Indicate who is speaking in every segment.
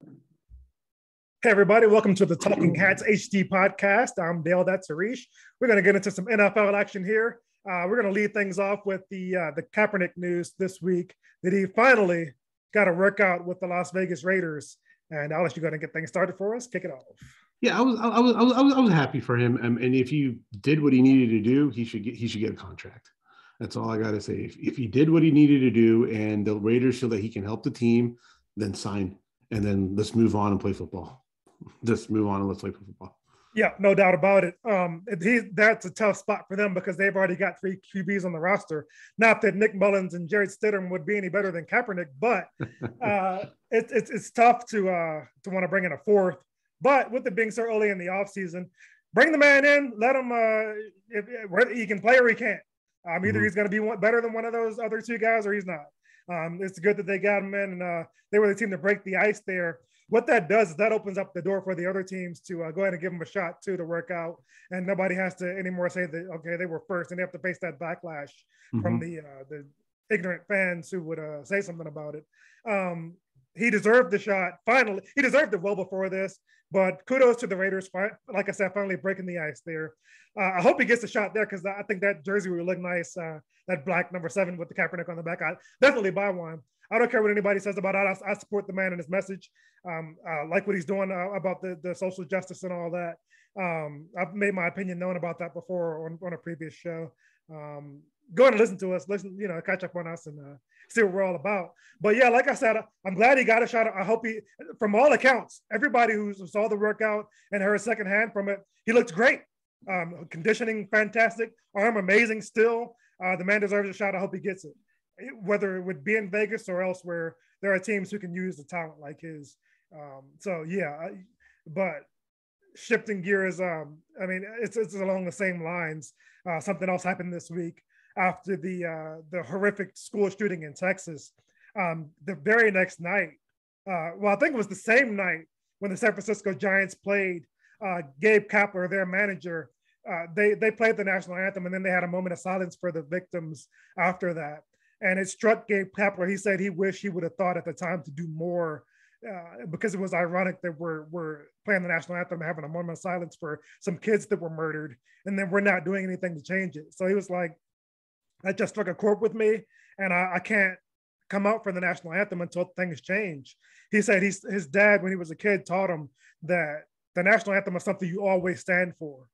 Speaker 1: Hey, everybody, welcome to the Talking Hats HD podcast. I'm Dale, that's Harish. We're going to get into some NFL action here. We're going to lead things off with the Kaepernick news this week that he finally got a workout with the Las Vegas Raiders. And I'll let you go ahead and get things started for us. Kick it off.
Speaker 2: Yeah, I was happy for him, and if he did what he needed to do, he should get a contract. That's all I got to say. If he did what he needed to do, and the Raiders feel that he can help the team, then sign, and then let's move on and play football. Just move on and let's play football.
Speaker 1: Yeah, no doubt about it. That's a tough spot for them because they've already got 3 QBs on the roster. Not that Nick Mullins and Jared Stidham would be any better than Kaepernick, but it's tough to want to bring in a fourth. But with it being so early in the offseason, bring the man in, let him if he can play or he can't. Either he's going to be better than one of those other 2 guys or he's not. It's good that they got him in, and they were the team to break the ice there. What that does is that opens up the door for the other teams to go ahead and give them a shot too to work out, and nobody has to anymore say that okay they were first, and they have to face that backlash from the ignorant fans who would say something about it. He deserved the shot. Finally, he deserved it well before this. But kudos to the Raiders, like I said, finally breaking the ice there. I hope he gets a shot there because I think that jersey would look nice. That black number 7 with the Kaepernick on the back. I definitely buy one. I don't care what anybody says about it. I support the man and his message. I like what he's doing about the social justice and all that. I've made my opinion known about that before on a previous show. Go ahead and listen to us. Catch up on us and see what we're all about. But yeah, like I said, I'm glad he got a shot. I hope from all accounts, everybody who saw the workout and heard secondhand from it, he looked great. Conditioning fantastic, arm amazing still. The man deserves a shot. I hope he gets it. Whether it would be in Vegas or elsewhere, there are teams who can use the talent like his. But shifting gears, it's along the same lines. Something else happened this week after the horrific school shooting in Texas. The very next night, I think it was the same night when the San Francisco Giants played Gabe Kapler, their manager. They played the national anthem, and then they had a moment of silence for the victims after that. And it struck Gabe Kapler. He said he wished he would have thought at the time to do more because it was ironic that we're playing the national anthem and having a moment of silence for some kids that were murdered, and then we're not doing anything to change it. So he was like, that just struck a chord with me, and I can't come out for the national anthem until things change. He said his dad, when he was a kid, taught him that the national anthem is something you always stand for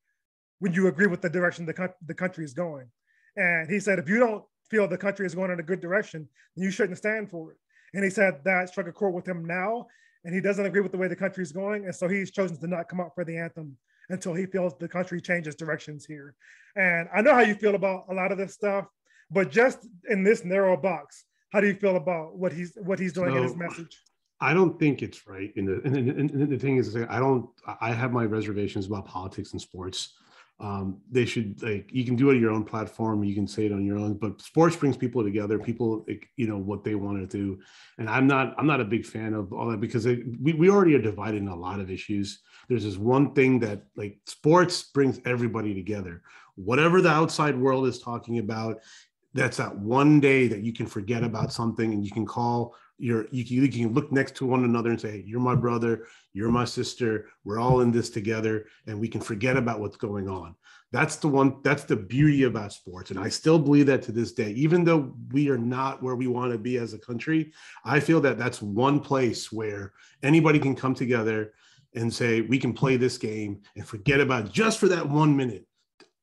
Speaker 1: when you agree with the direction the country is going. And he said, if you don't feel the country is going in a good direction, then you shouldn't stand for it. And he said that struck a chord with him now, and he doesn't agree with the way the country is going. And so he's chosen to not come out for the anthem until he feels the country changes directions here. And I know how you feel about a lot of this stuff, but just in this narrow box, how do you feel about what he's doing in his message?
Speaker 2: I don't think it's right. And the thing is, I have my reservations about politics and sports. They should, you can do it on your own platform, you can say it on your own, but sports brings people together, people, what they want to do. And I'm not a big fan of all that because we already are divided in a lot of issues. There's this one thing that sports brings everybody together. Whatever the outside world is talking about, that's that one day that you can forget about something and you can call you can look next to one another and say, hey, you're my brother, you're my sister, we're all in this together, and we can forget about what's going on. That's the beauty about sports. And I still believe that to this day, even though we are not where we want to be as a country, I feel that that's one place where anybody can come together and say, we can play this game and forget about just for that 1 minute,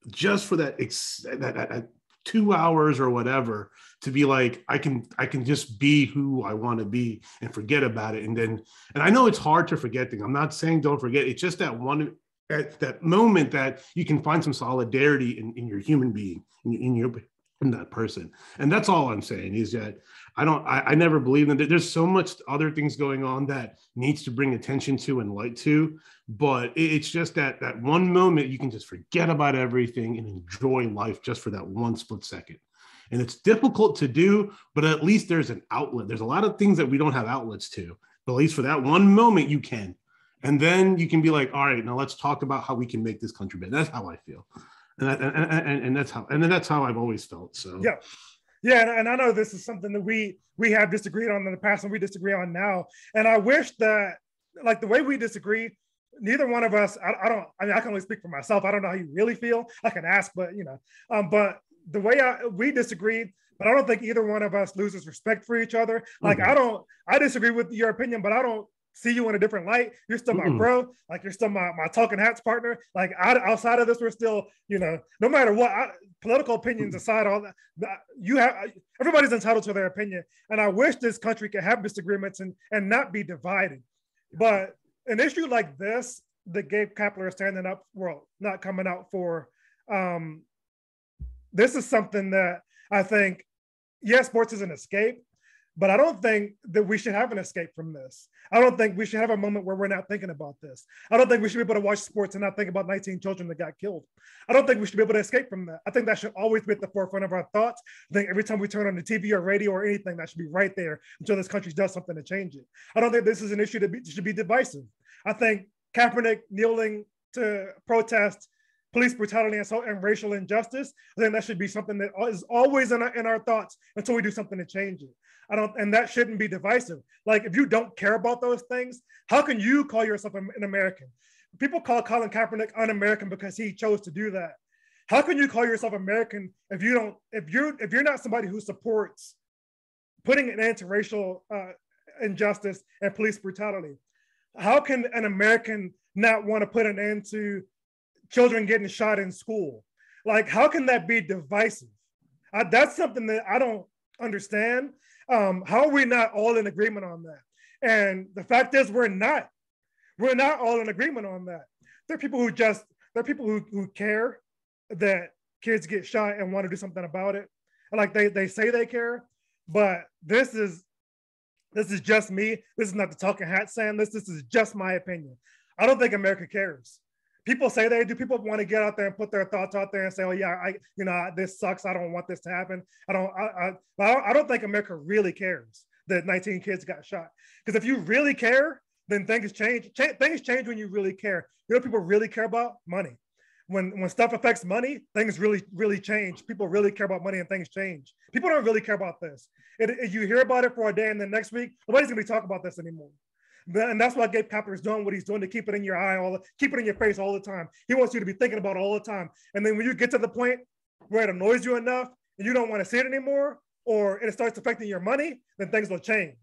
Speaker 2: just for that 2 hours or whatever, to be like, I can just be who I want to be and forget about it. And I know it's hard to forget things. I'm not saying don't forget. It's just that that moment that you can find some solidarity in your human being, in that person. And that's all I'm saying is that I never believe that there's so much other things going on that needs to bring attention to and light to, but it's just that one moment you can just forget about everything and enjoy life just for that one split second. And it's difficult to do, but at least there's an outlet. There's a lot of things that we don't have outlets to, but at least for that one moment you can. And then you can be like, all right, now let's talk about how we can make this country better. That's how I feel. And that's how I've always felt. So
Speaker 1: yeah, and I know this is something that we have disagreed on in the past and we disagree on now. And I wish that like the way we disagree, neither one of us, I don't, I mean, I can only speak for myself. I don't know how you really feel. I can ask, but but the way we disagree, but I don't think either one of us loses respect for each other. Like, I disagree with your opinion, but I don't see you in a different light. You're still my bro. Like, you're still my talking hats partner. Like, outside of this, we're still, no matter what, political opinions aside, all that, everybody's entitled to their opinion. And I wish this country could have disagreements and not be divided. But an issue like this, that Gabe Kapler is standing up, well, not coming out for, this is something that I think, yes, sports is an escape, but I don't think that we should have an escape from this. I don't think we should have a moment where we're not thinking about this. I don't think we should be able to watch sports and not think about 19 children that got killed. I don't think we should be able to escape from that. I think that should always be at the forefront of our thoughts. I think every time we turn on the TV or radio or anything, that should be right there until this country does something to change it. I don't think this is an issue that should be divisive. I think Kaepernick kneeling to protest police brutality and racial injustice, I think that should be something that is always in our thoughts until we do something to change it. And that shouldn't be divisive. Like, if you don't care about those things, how can you call yourself an American? People call Colin Kaepernick un-American because he chose to do that. How can you call yourself American if you're not somebody who supports putting an end to racial injustice and police brutality? How can an American not want to put an end to children getting shot in school? Like, how can that be divisive? That's something that I don't understand. How are we not all in agreement on that? And the fact is, we're not all in agreement on that. There are people who care that kids get shot and want to do something about it. And like they say they care, but this is just me. This is not the talking hat saying this. This is just my opinion. I don't think America cares. People say they do. People want to get out there and put their thoughts out there and say, "Oh yeah, this sucks. I don't want this to happen." I don't think America really cares that 19 kids got shot. Because if you really care, then things change. Things change when you really care. You know, people really care about money. When stuff affects money, things really change. People really care about money and things change. People don't really care about this. You hear about it for a day and then next week, nobody's gonna be talking about this anymore. And that's why Gabe Kapler is doing what he's doing, to keep it in your eye, keep it in your face all the time. He wants you to be thinking about it all the time. And then when you get to the point where it annoys you enough and you don't want to see it anymore, or it starts affecting your money, then things will change.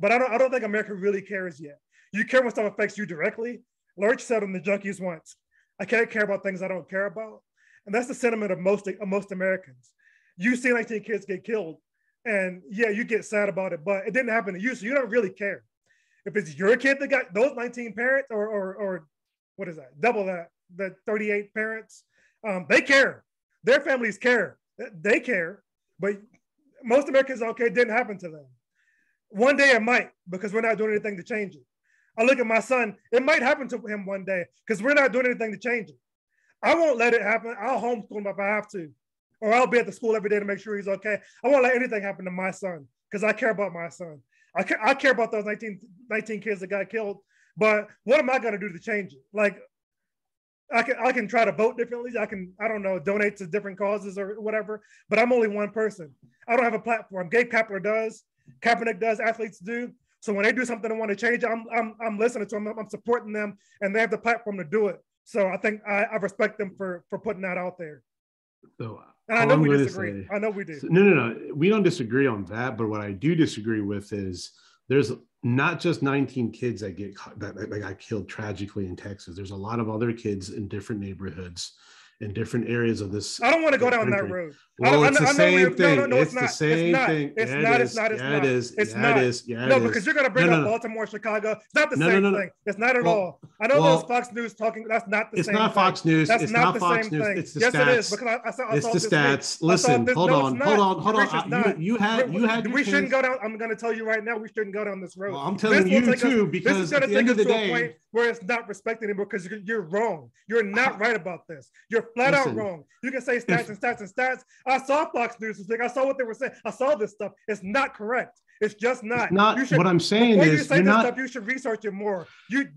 Speaker 1: But I don't think America really cares yet. You care when stuff affects you directly. Lurch said on the Junkies once, "I can't care about things I don't care about." And that's the sentiment of most Americans. You see 19 kids get killed, and yeah, you get sad about it, but it didn't happen to you, so you don't really care. If it's your kid that got those 19 parents, or what is that? Double that, the 38 parents, they care. Their families care. They care, but most Americans don't care. It didn't happen to them. One day it might, because we're not doing anything to change it. I look at my son, it might happen to him one day because we're not doing anything to change it. I won't let it happen. I'll homeschool him if I have to, or I'll be at the school every day to make sure he's okay. I won't let anything happen to my son because I care about my son. I care about those 19 kids that got killed, but what am I going to do to change it? Like, I can try to vote differently. I don't know, donate to different causes or whatever, but I'm only one person. I don't have a platform. Gabe Kapler does, Kaepernick does, athletes do. So when they do something and want to change it, I'm listening to them, I'm supporting them, and they have the platform to do it. So I think I respect them for putting that out there.
Speaker 2: So
Speaker 1: and I know we disagree. I know we do.
Speaker 2: No. We don't disagree on that. But what I do disagree with is there's not just 19 kids that got killed tragically in Texas. There's a lot of other kids in different neighborhoods, in different areas of this.
Speaker 1: I don't want to go down that road.
Speaker 2: Well, it's the same thing.
Speaker 1: No,
Speaker 2: it's the same thing.
Speaker 1: It's not. No, because you're going to bring up Baltimore, Chicago. It's not the same thing. It's not at all. I know there's Fox News talking. That's not the same thing.
Speaker 2: It's not Fox News.
Speaker 1: That's not the same thing.
Speaker 2: It's the stats. Yes, it is. Because I saw the stats. Listen, hold on. You had.
Speaker 1: We shouldn't go down. I'm going to tell you right now, we shouldn't go down this road.
Speaker 2: I'm telling you too, because at the end of the day,
Speaker 1: where it's not respected anymore, because you're wrong. You're not right about this. You're flat out wrong. You can say stats and stats and stats. I saw Fox News this week. I saw what they were saying. I saw this stuff. It's not correct. It's just not.
Speaker 2: It's not. What I'm saying is,
Speaker 1: you say this stuff, you should research it more. You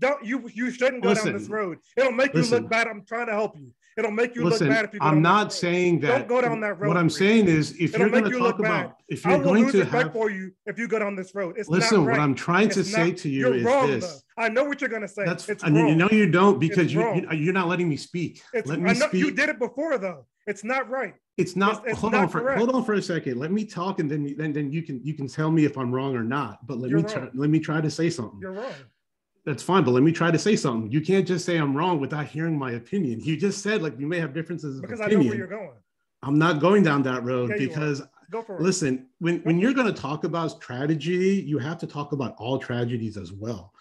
Speaker 1: shouldn't go down this road. It'll make you look bad. I'm trying to help you. It'll make you
Speaker 2: Listen,
Speaker 1: look bad if you go
Speaker 2: I'm
Speaker 1: down
Speaker 2: not
Speaker 1: this road.
Speaker 2: saying that.
Speaker 1: Don't go down that road.
Speaker 2: What I'm saying is, if
Speaker 1: It'll
Speaker 2: you're going
Speaker 1: make
Speaker 2: to
Speaker 1: you
Speaker 2: talk
Speaker 1: look bad.
Speaker 2: about, if
Speaker 1: I
Speaker 2: you're
Speaker 1: will
Speaker 2: going
Speaker 1: lose
Speaker 2: to
Speaker 1: respect
Speaker 2: have,
Speaker 1: for you if you go down this road. It's
Speaker 2: listen,
Speaker 1: not right.
Speaker 2: what I'm trying to
Speaker 1: It's
Speaker 2: say
Speaker 1: not,
Speaker 2: to you
Speaker 1: you're
Speaker 2: is
Speaker 1: wrong,
Speaker 2: this.
Speaker 1: though. I know what you're going to say. It's
Speaker 2: And
Speaker 1: wrong.
Speaker 2: you know you don't, because
Speaker 1: It's wrong.
Speaker 2: you're not letting me speak. Let
Speaker 1: I
Speaker 2: me
Speaker 1: know
Speaker 2: speak.
Speaker 1: you did it before, though. It's not right.
Speaker 2: It's not.
Speaker 1: It's
Speaker 2: hold
Speaker 1: not
Speaker 2: on
Speaker 1: correct.
Speaker 2: for a second. Let me talk, and then you can tell me if I'm wrong or not. But let me try to say something.
Speaker 1: You're wrong.
Speaker 2: That's fine, but let me try to say something. You can't just say I'm wrong without hearing my opinion. You just said like you may have differences of
Speaker 1: because
Speaker 2: opinion.
Speaker 1: I know where you're going.
Speaker 2: I'm not going down that road because
Speaker 1: go for it.
Speaker 2: Listen, when you're going to talk about tragedy, you have to talk about all tragedies as well.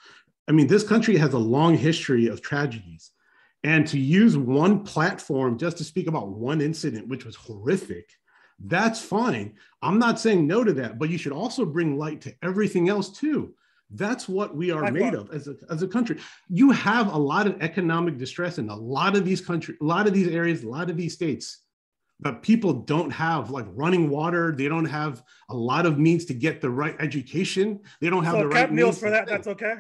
Speaker 2: I mean, this country has a long history of tragedies. And to use one platform just to speak about one incident, which was horrific, that's fine. I'm not saying no to that, but you should also bring light to everything else too. That's what we are made of as a country. You have a lot of economic distress in a lot of these countries, a lot of these areas, a lot of these states. But people don't have like running water. They don't have a lot of means to get the right education. They don't have the right means. So if Cap kneels
Speaker 1: for that, that's okay?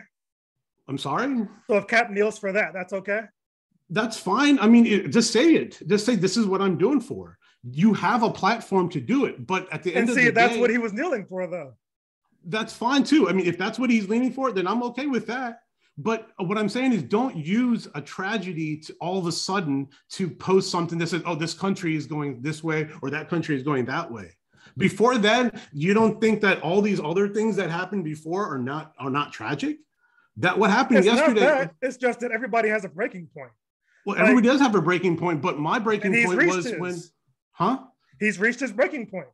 Speaker 2: I'm sorry?
Speaker 1: So if Cap kneels for that, that's okay?
Speaker 2: That's fine. I mean, just say it. Just say, this is what I'm doing for. You have a platform to do it. But at the end of the day.
Speaker 1: And see, that's what he was kneeling for, though.
Speaker 2: That's fine, too. I mean, if that's what he's leaning for, then I'm okay with that. But what I'm saying is don't use a tragedy to all of a sudden to post something that says, oh, this country is going this way or that country is going that way. Before then, you don't think that all these other things that happened before are not tragic? That what happened yesterday.
Speaker 1: It's just that everybody has a breaking point.
Speaker 2: Well, everybody does have a breaking point, but my breaking point was when,
Speaker 1: he's reached his breaking point.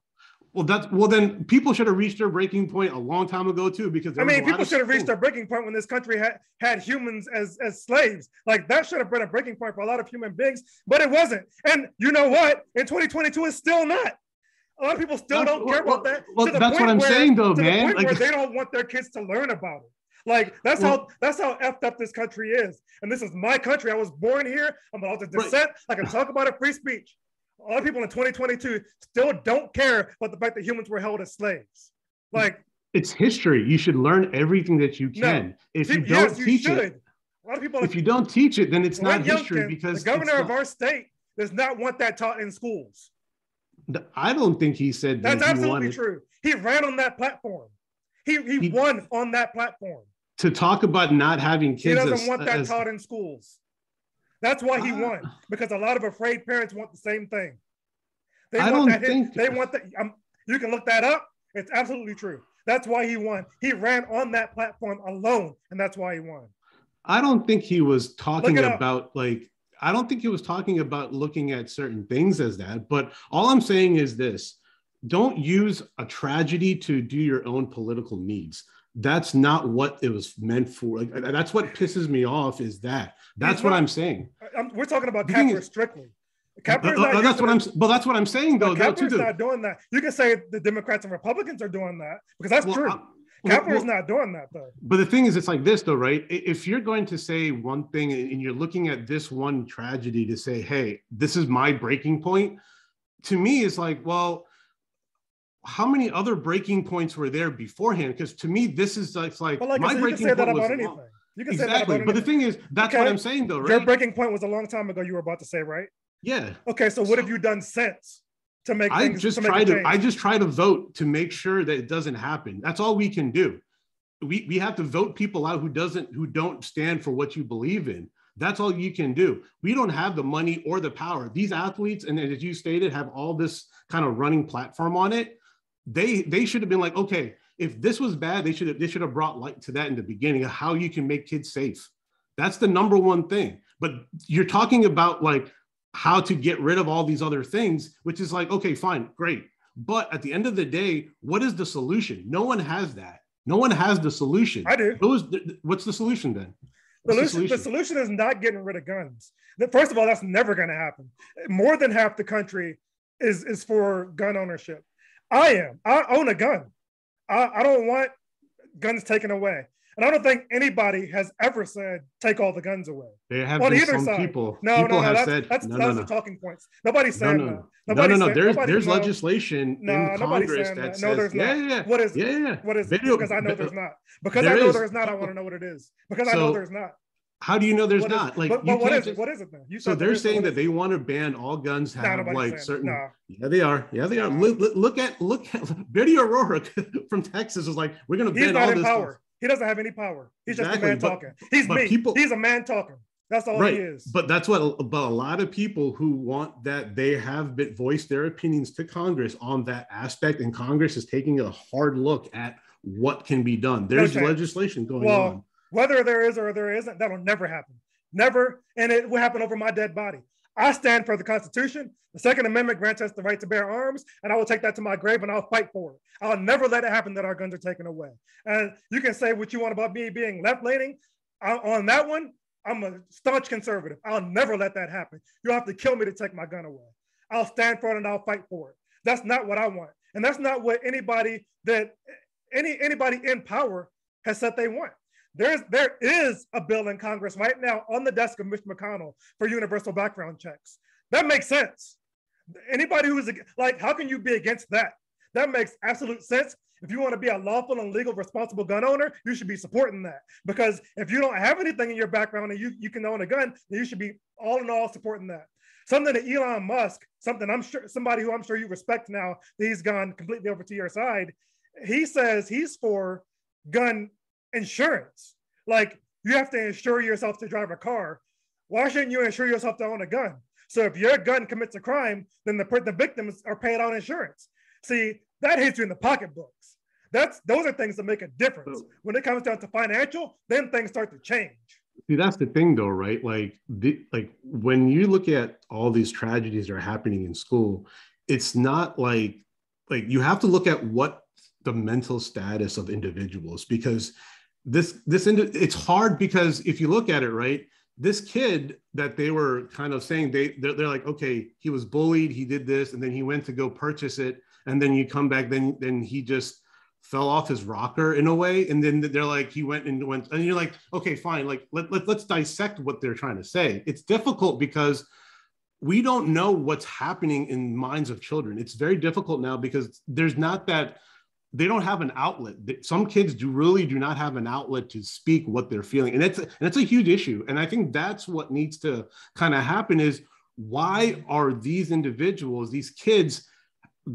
Speaker 2: Well, then people should have reached their breaking point a long time ago too, because
Speaker 1: people should have reached their breaking point when this country had humans as slaves. Like that should have been a breaking point for a lot of human beings, but it wasn't. And you know what? In 2022, it's still not. A lot of people still don't care about that.
Speaker 2: Well, that's what I'm saying, though, man.
Speaker 1: To the point where they don't want their kids to learn about it. Like that's how effed up this country is. And this is my country. I was born here. I'm allowed to dissent. I can talk about it, free speech. A lot of people in 2022 still don't care about the fact that humans were held as slaves. Like
Speaker 2: it's history. You should learn everything that you can. No, if you don't teach it, a lot of people. If you don't teach it, then it's not history because
Speaker 1: the governor of our state does not want that taught in schools.
Speaker 2: I don't think he said
Speaker 1: that. That's absolutely true. He ran on that platform. He won on that platform.
Speaker 2: To talk about not having kids.
Speaker 1: He doesn't want that taught in schools. That's why he won, because a lot of afraid parents want the same thing. They want that. You can look that up. It's absolutely true. That's why he won. He ran on that platform alone, and that's why he won.
Speaker 2: I don't think he was talking about I don't think he was talking about looking at certain things as that. But all I'm saying is this: don't use a tragedy to do your own political needs. That's not what it was meant for. Like, that's what pisses me off. That's what I'm saying.
Speaker 1: We're talking about Kapler strictly.
Speaker 2: That's what I'm saying, though.
Speaker 1: Kapler's not doing that. You can say the Democrats and Republicans are doing that because that's true. Kapler's not doing that, though.
Speaker 2: But the thing is, it's like this, though, right? If you're going to say one thing and you're looking at this one tragedy to say, hey, this is my breaking point, to me, it's like, well, how many other breaking points were there beforehand? Because to me, this is my breaking point was
Speaker 1: anything. You can
Speaker 2: exactly.
Speaker 1: say that about anything.
Speaker 2: But the thing is, that's what I'm saying, though, right?
Speaker 1: Your breaking point was a long time ago. You were about to say, right?
Speaker 2: Yeah.
Speaker 1: Okay, so what have you done since to make things?
Speaker 2: I just try to vote to make sure that it doesn't happen. That's all we can do. We have to vote people out who don't stand for what you believe in. That's all you can do. We don't have the money or the power. These athletes, and as you stated, have all this kind of running platform on it. They should have been like, okay, if this was bad, they should have brought light to that in the beginning of how you can make kids safe. That's the number one thing. But you're talking about like how to get rid of all these other things, which is like, okay, fine, great. But at the end of the day, what is the solution? No one has that. No one has the solution.
Speaker 1: I do.
Speaker 2: What's the solution then?
Speaker 1: The solution is not getting rid of guns. First of all, that's never going to happen. More than half the country is for gun ownership. I own a gun. I don't want guns taken away. And I don't think anybody has ever said, take all the guns away.
Speaker 2: There have been some side. People. People have said,
Speaker 1: that's the talking points. Nobody's saying that.
Speaker 2: There's legislation in Congress that says,
Speaker 1: there's not.
Speaker 2: Yeah.
Speaker 1: What is it? What is it? Because I know there's not. Because I know there's not, I want to know what it is. Because I know there's not.
Speaker 2: How do you know there's
Speaker 1: What is,
Speaker 2: not? Like,
Speaker 1: but
Speaker 2: you
Speaker 1: what
Speaker 2: can't
Speaker 1: is it?
Speaker 2: just.
Speaker 1: What is it then? You
Speaker 2: So
Speaker 1: said there
Speaker 2: they're
Speaker 1: is. So
Speaker 2: saying
Speaker 1: what
Speaker 2: that
Speaker 1: is it?
Speaker 2: they want to ban all guns
Speaker 1: No,
Speaker 2: have
Speaker 1: nobody's
Speaker 2: like
Speaker 1: saying that.
Speaker 2: certain.
Speaker 1: No,
Speaker 2: Yeah, they are. Yeah, they are.
Speaker 1: no.
Speaker 2: Look at Betty O'Rourke from Texas is like, we're going to
Speaker 1: He's
Speaker 2: ban
Speaker 1: not
Speaker 2: all
Speaker 1: in
Speaker 2: this stuff.
Speaker 1: power. He doesn't have any power. He's just a
Speaker 2: Exactly,
Speaker 1: man
Speaker 2: but
Speaker 1: talking. He's
Speaker 2: but
Speaker 1: me.
Speaker 2: people.
Speaker 1: He's a man talking. That's all he
Speaker 2: Right.
Speaker 1: is.
Speaker 2: But that's what, but a lot of people who want that, they have been voiced their opinions to Congress on that aspect. And Congress is taking a hard look at what can be done. There's
Speaker 1: No
Speaker 2: legislation going on.
Speaker 1: Well, whether there is or there isn't, that'll never happen. Never. And it will happen over my dead body. I stand for the Constitution. The Second Amendment grants us the right to bear arms, and I will take that to my grave and I'll fight for it. I'll never let it happen that our guns are taken away. And you can say what you want about me being left leaning. On that one, I'm a staunch conservative. I'll never let that happen. You'll have to kill me to take my gun away. I'll stand for it and I'll fight for it. That's not what I want. And that's not what anybody in power has said they want. There is a bill in Congress right now on the desk of Mitch McConnell for universal background checks. That makes sense. Anybody who is like, how can you be against that? That makes absolute sense. If you want to be a lawful and legal responsible gun owner, you should be supporting that. Because if you don't have anything in your background and you can own a gun, then you should be all in all supporting that. Something that Elon Musk, somebody who I'm sure you respect now, that he's gone completely over to your side, he says he's for gun insurance. Like, you have to insure yourself to drive a car. Why shouldn't you insure yourself to own a gun? So if your gun commits a crime, then the victims are paid out insurance. See, that hits you in the pocketbooks. Those are things that make a difference. When it comes down to financial, then things start to change.
Speaker 2: See, that's the thing though, right? Like when you look at all these tragedies that are happening in school, it's not like you have to look at what the mental status of individuals, because it's hard, because if you look at it, right, this kid that they were kind of saying they're like, okay, he was bullied, he did this, and then he went to go purchase it, and then you come back, then he just fell off his rocker in a way, and then they're like, he went, and you're like, okay, fine, like let's dissect what they're trying to say. It's difficult because we don't know what's happening in minds of children. It's very difficult now because there's not that. They don't have an outlet. Some kids really do not have an outlet to speak what they're feeling. And it's a huge issue. And I think that's what needs to kind of happen is, why are these individuals, these kids,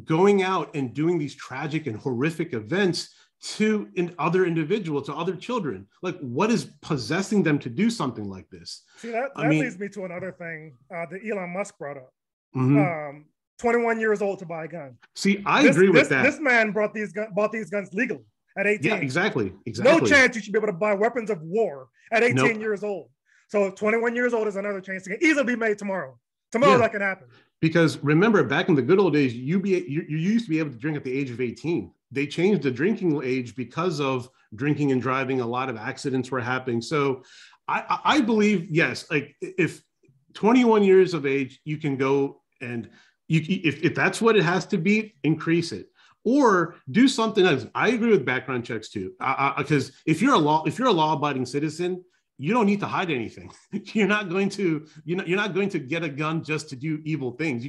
Speaker 2: going out and doing these tragic and horrific events to other individuals, to other children? Like, what is possessing them to do something like this?
Speaker 1: See, that leads me to another thing that Elon Musk brought up. Mm-hmm. 21 years old to buy a gun.
Speaker 2: See, I agree with that.
Speaker 1: This man bought these guns legally at 18.
Speaker 2: Yeah, exactly.
Speaker 1: No chance you should be able to buy weapons of war at 18 years old. So 21 years old is another chance to get easily be made tomorrow. That can happen.
Speaker 2: Because remember, back in the good old days, you used to be able to drink at the age of 18. They changed the drinking age because of drinking and driving. A lot of accidents were happening. So I believe, yes, like if 21 years of age, you can go and if that's what it has to be, increase it or do something else. I agree with background checks too, because if you're a law-abiding citizen, you don't need to hide anything. You're not going to get a gun just to do evil things.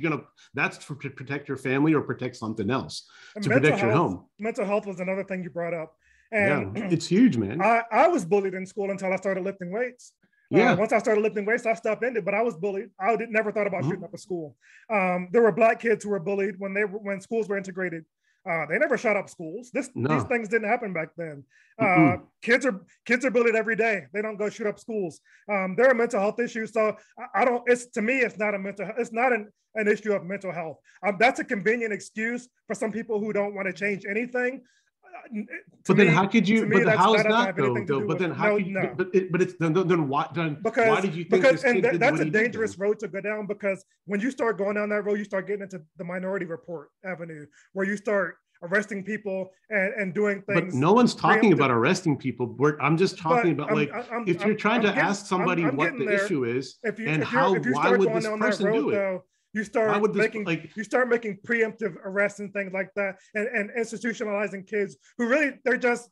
Speaker 2: That's to protect your family or protect something else, to protect your home.
Speaker 1: Mental health was another thing you brought up. And
Speaker 2: yeah, it's huge, man.
Speaker 1: I was bullied in school until I started lifting weights. Yeah. Once I started lifting weights, I stopped ended, but I was bullied. I never thought about shooting up a school. There were Black kids who were bullied when schools were integrated. They never shut up schools. These things didn't happen back then. Kids are bullied every day. They don't go shoot up schools. There are mental health issues. So to me, it's not an issue of mental health. That's a convenient excuse for some people who don't want to change anything.
Speaker 2: But then how could you? But how is that though? But then how? But it's then why? Why did you think this kid did
Speaker 1: that's a dangerous road to go down, because when you start going down that road, you start getting into the Minority Report avenue, where you start arresting people and doing things.
Speaker 2: But no one's talking about arresting people. I'm just talking about if you're trying to ask somebody what the issue is and why would this person do it?
Speaker 1: You start making preemptive arrests and things like that, and institutionalizing kids who really, they're just,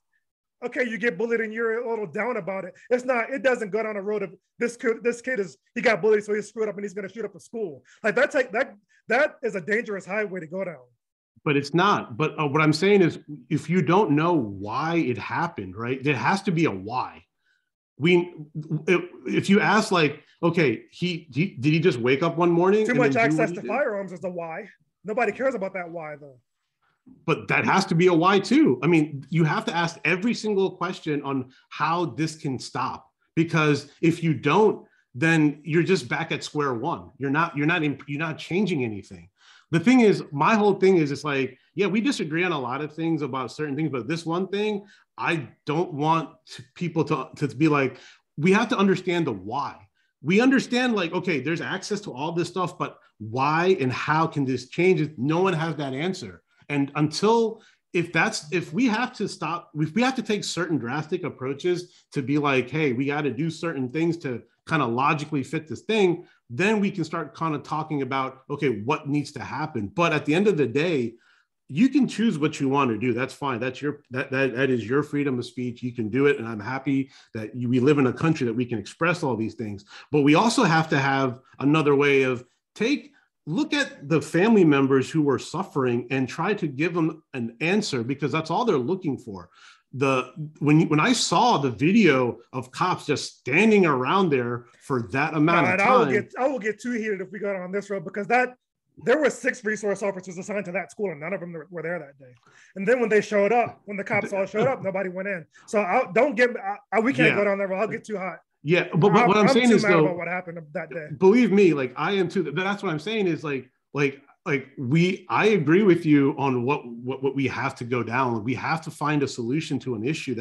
Speaker 1: okay, you get bullied and you're a little down about it. It doesn't go down the road of this kid he got bullied, so he's screwed up and he's going to shoot up a school. Like that is a dangerous highway to go down.
Speaker 2: But it's not. But what I'm saying is, if you don't know why it happened, right, there has to be a why. if you ask like, okay, did he just wake up one morning?
Speaker 1: Too much access to firearms is the why. Nobody cares about that why though.
Speaker 2: But that has to be a why too. I mean, you have to ask every single question on how this can stop, because if you don't, then you're just back at square one. You're not changing anything. The thing is, my whole thing is, it's like, yeah, we disagree on a lot of things about certain things, but this one thing, I don't want people to be like, we have to understand the why. We understand like, okay, there's access to all this stuff, but why and how can this change? No one has that answer. And until, if we have to take certain drastic approaches to be like, hey, we got to do certain things to kind of logically fit this thing, then we can start kind of talking about, okay, what needs to happen. But at the end of the day, you can choose what you want to do. That's fine. That is your freedom of speech. You can do it. And I'm happy that we live in a country that we can express all these things. But we also have to have another way of look at the family members who were suffering and try to give them an answer, because that's all they're looking for. When I saw the video of cops just standing around there for that amount of time,
Speaker 1: I will get too heated if we go down this road, because there were 6 resource officers assigned to that school, and none of them were there that day. And then when they showed up, when the cops all showed up, nobody went in. So we can't go down there. I'll get too hot.
Speaker 2: Yeah, but what I'm saying is, though,
Speaker 1: about what happened that day.
Speaker 2: Believe me, like I am too. But that's what I'm saying is I agree with you on what we have to go down. We have to find a solution to an issue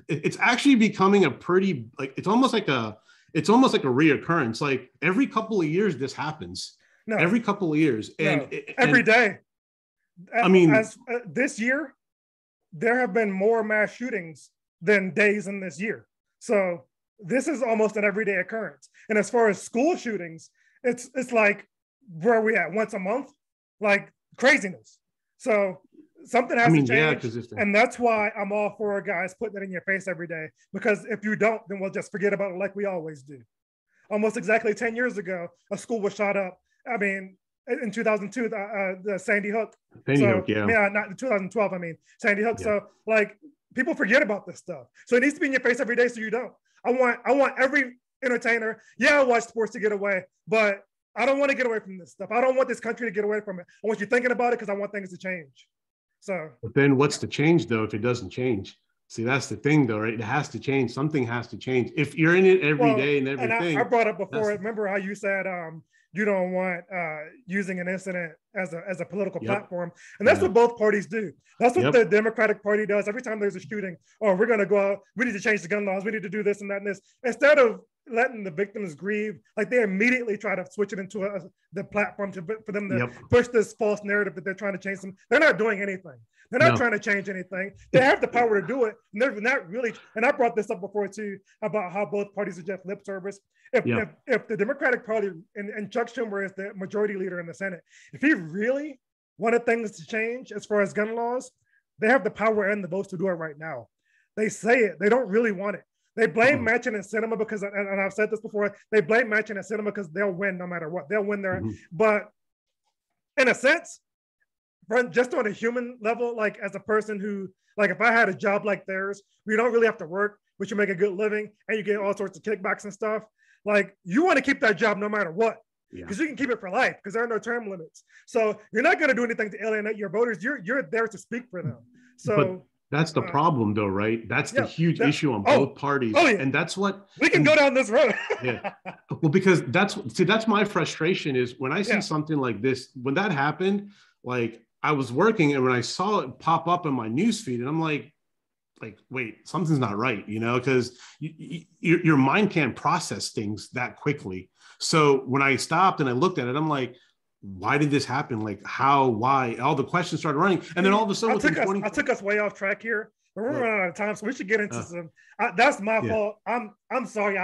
Speaker 2: it's actually becoming a pretty, like, it's almost like a reoccurrence. Like every couple of years this happens. No, every couple of years,
Speaker 1: every day. I mean, this year there have been more mass shootings than days in this year. So this is almost an everyday occurrence. And as far as school shootings, it's like, where are we at? Once a month? Like craziness. So something has to change. And that's why I'm all for guys putting it in your face every day. Because if you don't, then we'll just forget about it like we always do. Almost exactly 10 years ago, a school was shot up. I mean, in 2002, the Sandy Hook.
Speaker 2: Hook, yeah.
Speaker 1: Yeah, not 2012, I mean, Sandy Hook. Yeah. So like, people forget about this stuff. So it needs to be in your face every day so you don't. I want every entertainer. Yeah, I watch sports to get away, but I don't want to get away from this stuff. I don't want this country to get away from it. I want you thinking about it because I want things to change. So,
Speaker 2: but then what's the change though if it doesn't change? See, that's the thing though, right? It has to change. Something has to change. If you're in it every day and everything.
Speaker 1: And I brought up before. Remember how you said you don't want using an incident as a political platform, and that's what both parties do. That's what the Democratic Party does. Every time there's a shooting, we're going to go out. We need to change the gun laws. We need to do this and that and this. Instead of letting the victims grieve, like they immediately try to switch it into the platform for them to push this false narrative that they're trying to change them. They're not doing anything. They're not trying to change anything. They have the power to do it. And they're not really, and I brought this up before too, about how both parties are just lip service. If the Democratic Party and Chuck Schumer is the majority leader in the Senate, if he really wanted things to change as far as gun laws, they have the power and the votes to do it right now. They say it. They don't really want it. They blame Manchin and Sinema because, and I've said this before, they blame Manchin and Sinema because they'll win no matter what. They'll win there. But in a sense, just on a human level, like as a person who, like if I had a job like theirs, we don't really have to work, but you make a good living and you get all sorts of kickbacks and stuff. Like you want to keep that job no matter what, because you can keep it for life because there are no term limits. So you're not going to do anything to alienate your voters. You're there to speak for them. So. But
Speaker 2: that's the problem though, right? That's the huge issue on both parties.
Speaker 1: Oh, yeah.
Speaker 2: And that's what
Speaker 1: we can go down this road.
Speaker 2: Well, because that's my frustration is when I see something like this, when that happened, like I was working and when I saw it pop up in my newsfeed and I'm like, wait, something's not right, because your mind can't process things that quickly. So when I stopped and I looked at it, I'm like, why did this happen? Like how, why? All the questions started running. And then all of a sudden,
Speaker 1: I took us way off track here. But we're running out of time, so we should get into some. That's my fault. I'm sorry.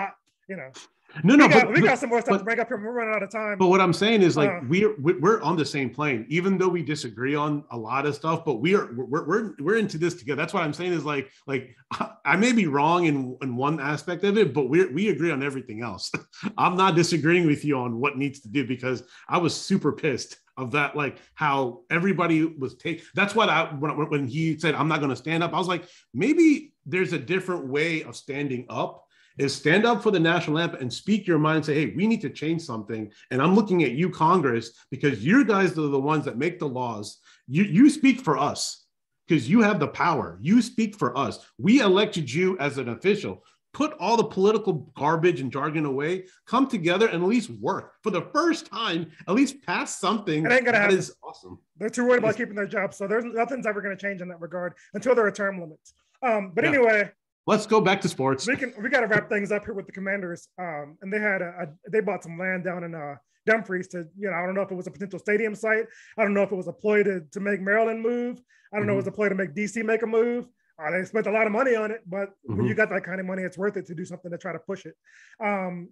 Speaker 1: We got some more stuff to bring up here. We're running out of time.
Speaker 2: But what I'm saying is, like, we're on the same plane, even though we disagree on a lot of stuff. But we're into this together. That's what I'm saying is like I may be wrong in one aspect of it, but we agree on everything else. I'm not disagreeing with you on what needs to do because I was super pissed of that, like how everybody was That's what when he said I'm not going to stand up, I was like, maybe there's a different way of standing up. is stand up for the national anthem and speak your mind and say, hey, we need to change something. And I'm looking at you, Congress, because you guys are the ones that make the laws. You speak for us because you have the power. You speak for us. We elected you as an official. Put all the political garbage and jargon away, come together and at least work for the first time, at least pass something that is awesome.
Speaker 1: They're too worried about keeping their jobs. So there's nothing's ever going to change in that regard until there are term limits. But anyway,
Speaker 2: let's go back to sports.
Speaker 1: We got to wrap things up here with the Commanders. And they had they bought some land down in Dumfries to, I don't know if it was a potential stadium site. I don't know if it was a ploy to make Maryland move. I don't know if it was a ploy to make DC make a move. They spent a lot of money on it, but when you got that kind of money, it's worth it to do something to try to push it.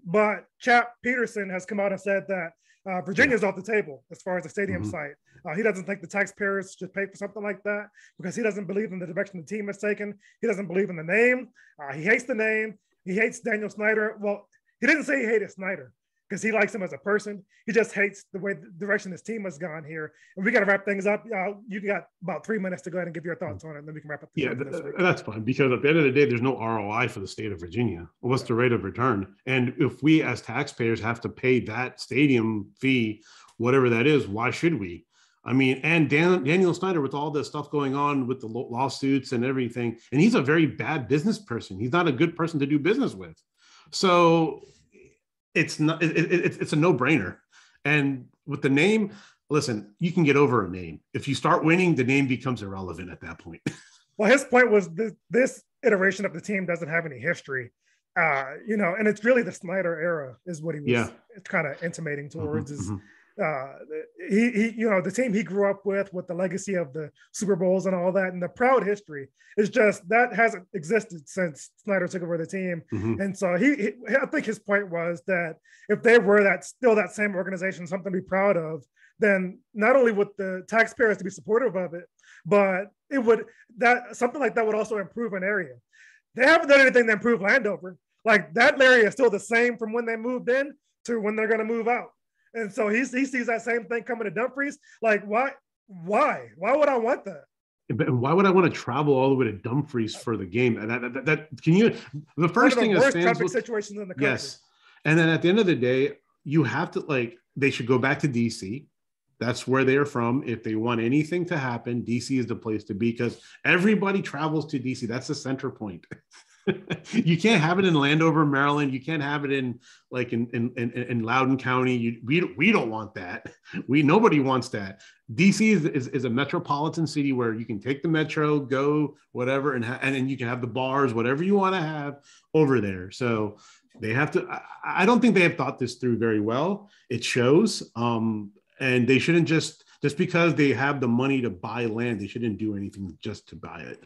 Speaker 1: But Chap Peterson has come out and said that Virginia's off the table as far as the stadium site. He doesn't think the taxpayers should pay for something like that because he doesn't believe in the direction the team has taken. He doesn't believe in the name. He hates the name. He hates Daniel Snyder. Well, he didn't say he hated Snyder because he likes him as a person. He just hates the direction this team has gone here. And we got to wrap things up. You got about 3 minutes to go ahead and give your thoughts on it, and then we can wrap up.
Speaker 2: That's fine, because at the end of the day, there's no ROI for the state of Virginia. What's the rate of return? And if we as taxpayers have to pay that stadium fee, whatever that is, why should we? I mean, and Daniel Snyder, with all this stuff going on with the lawsuits and everything, and he's a very bad business person. He's not a good person to do business with. So it's a no-brainer. And with the name, listen, you can get over a name. If you start winning, the name becomes irrelevant at that point.
Speaker 1: Well, his point was this iteration of the team doesn't have any history, and it's really the Snyder era is what he was kind of intimating towards. The team he grew up with the legacy of the Super Bowls and all that, and the proud history is just that hasn't existed since Snyder took over the team. And so I think his point was that if they were still that same organization, something to be proud of, then not only would the taxpayers to be supportive of it, but something like that would also improve an area. They haven't done anything to improve Landover. Like, that area is still the same from when they moved in to when they're going to move out. And so he sees that same thing coming to Dumfries. Like, why would I want that?
Speaker 2: But why would I want to travel all the way to Dumfries for the game? And the first thing is
Speaker 1: worst traffic situations in the country.
Speaker 2: Yes. And then at the end of the day, you have to, they should go back to DC. That's where they're from. If they want anything to happen, DC is the place to be, because everybody travels to DC. That's the center point. You can't have it in Landover, Maryland. You can't have it in Loudoun County. We don't want that. Nobody wants that. DC is a metropolitan city where you can take the metro, go whatever, and then you can have the bars, whatever you want to have over there. So they have to. I don't think they have thought this through very well. It shows. And they shouldn't just because they have the money to buy land, they shouldn't do anything just to buy it.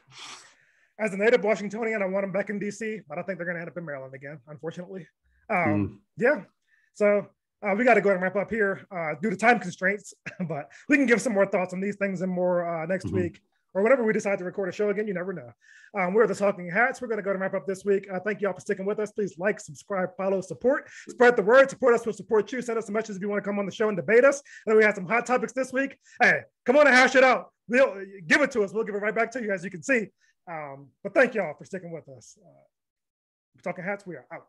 Speaker 1: As a native Washingtonian, I want them back in DC, but I think they're going to end up in Maryland again, unfortunately. Yeah. So we got to go ahead and wrap up here due to time constraints, but we can give some more thoughts on these things and more next week, or whenever we decide to record a show again. You never know. We're the Talking Hats. We're going to go ahead and wrap up this week. Thank you all for sticking with us. Please like, subscribe, follow, support, spread the word, support us, we'll support you. Send us a message if you want to come on the show and debate us. And then we have some hot topics this week. Hey, come on and hash it out. We'll give it to us. We'll give it right back to you, as you can see. But thank y'all for sticking with us. Talking Hats, we are out.